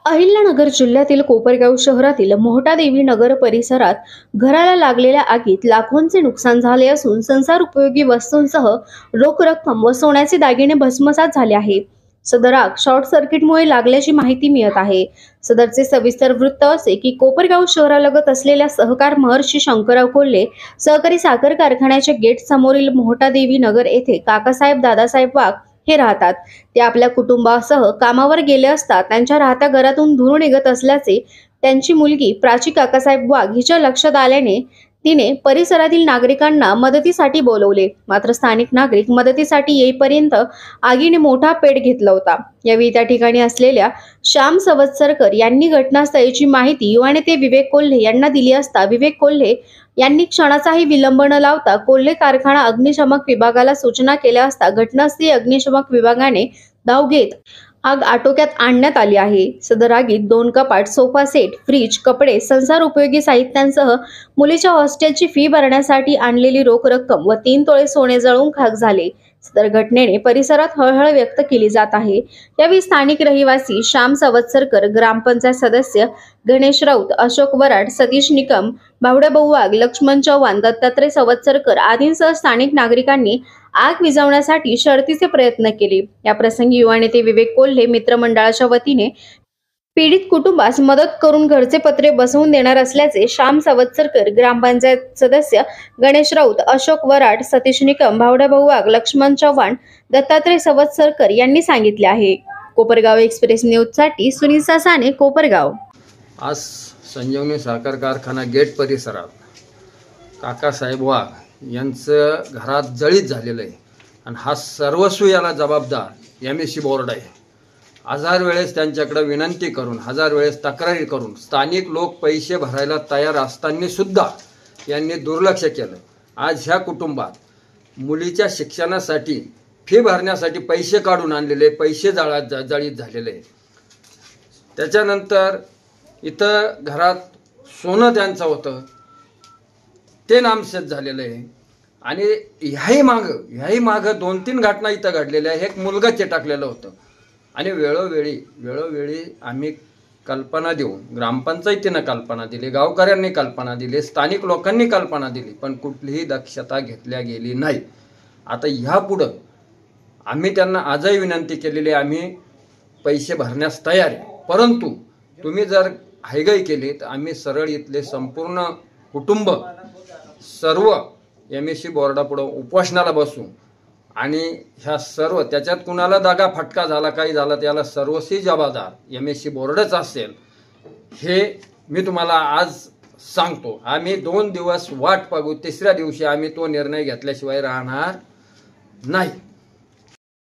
अहिल्यानगर जिल्ह्यातील कोपरगाव शहरातील मोहटादेवी नगर परिसरात घराला लागलेल्या आगीत लाखोंचे नुकसान झाले असून संसार उपयोगी वस्तूंसह रोख रक्कम व सोन्याचे दागिने भस्मसात झाले आहे। सदर आग शॉर्ट सर्किटमुळे लागल्याची माहिती मिळत आहे। सदरचे सविस्तर वृत्त असे की कोपरगाव शहरालगत असलेल्या सहकार महर्षी शंकरराव कोल्हे सहकारी साखर कारखान्याच्या गेट समोरील मोहटादेवी नगर येथे काकासाहेब दादासाहेब वाघ हे राहतात। ते आपल्या कुटुंबासह कामावर गेले असता त्यांच्या राहत्या घरातून धूर निघत असल्याचे त्यांची मुलगी प्राची काकासाहेब वाघ हिच्या लक्षात आल्याने तिने परिसरातील नागरिकांना मदतीसाठी बोलवले। मात्र स्थानिक नागरिक मदतीसाठी येईपर्यंत आगीने मोठा पेट घेतला होता। यावेळी त्या ठिकाणी असलेल्या श्याम सवत्सरकर यांनी घटनास्थळाची माहिती युवा नेते विवेक कोल्हे यांना दिली असता विवेक कोल्हे यांनी क्षणाचाही विलंब न लावता कोल्हे कारखाना अग्निशमक विभागाला सूचना केल्या असता घटनास्थळी अग्निशमक विभागाने धाव घेत आग आटोक्यात आणण्यात आली आहे। सदर आगीत 2 कपाट, सोफा सेट, फ्रीज, कपडे, संसार उपयोगी साहित्यांसह मुलीच्या हॉस्टेलची फी भरण्यासाठी आणलेली रोख रक्कम व 3 तोळे सोने जळून खाक झाले। सदर घटनेने परिसरात हळहळ व्यक्त केली जात आहे। यावेळी स्थानिक रहिवासी श्याम सवत्सरकर, ग्रामपंचायत सदस्य गणेश राऊत, अशोक वराड, सतीश निकम, भावड्याभाऊ वाघ, लक्ष्मण चव्हाण, दत्तात्रय सवत्सरकर आदींसह स्थानिक नागरिकांनी आग विझवण्यासाठी शर्थीचे प्रयत्न केले। या प्रसंगी युवा नेते विवेक कोल्हे मित्रमंडळाच्या वतीने पीडित कुटुंबास मदत करून घरचे पत्रे बसवून देणार असल्याचे श्याम सवत्सरकर, ग्रामपंचायत सदस्य गणेश राऊत, अशोक वराड, सतीश निकम, भावड्याभाऊ वाघ, लक्ष्मण चव्हाण, दत्तात्रय सवत्सरकर यांनी सांगितले आहे। कोपरगाव एक्सप्रेस न्यूजसाठी सुनील सासाने, कोपरगाव। आज संजीवनी साखर कारखाना गेट परिसरात काकासाहेब वाघ यांचं घरात जळीत झालेलं आहे आणि हा सर्वस्व याला जबाबदार एमएससी बोर्ड आहे। हजार वेळेस त्यांच्याकडे विनंती करून, हजार वेळेस तक्रारी करून स्थानिक लोक पैसे भरायला तयार असताना सुद्धा यांनी दुर्लक्ष केलं। आज ह्या कुटुंबात मुलीच्या शिक्षणासाठी फी भरण्यासाठी पैसे काढून आणलेले पैसे जळीत झालेले आहे। त्याच्यानंतर इथं घरात सोनं त्यांचं होतं ते नामशेष झालेलं आहे आणि ह्याही मागं 2-3 घटना इथं घडलेल्या आहे। एक मुलगा चिटकलेलं होतं आणि वेळोवेळी आम्ही कल्पना देऊन, ग्रामपंचायतीनं कल्पना दिली, गावकऱ्यांनी कल्पना दिली, स्थानिक लोकांनी कल्पना दिली, पण कुठलीही दक्षता घेतल्या गेली नाही। आता ह्यापुढं आम्ही त्यांना आजही विनंती केलेली आहे, आम्ही पैसे भरण्यास तयार आहे, परंतु तुम्ही जर हायगाई केली तर आम्ही सरळ इथले संपूर्ण कुटुंब सर्व एमएससी बोर्डापुढं उपोषणाला बसू आणि ह्या सर्व त्याच्यात कुणाला दागा फटका झाला, काही झाला, त्याला सर्वस्वी जबाबदार एमएससी बोर्डच असेल हे मी तुम्हाला आज सांगतो। आम्ही 2 दिवस वाट बघू, 3ऱ्या दिवशी आम्ही तो निर्णय घेतल्याशिवाय राहणार नाही।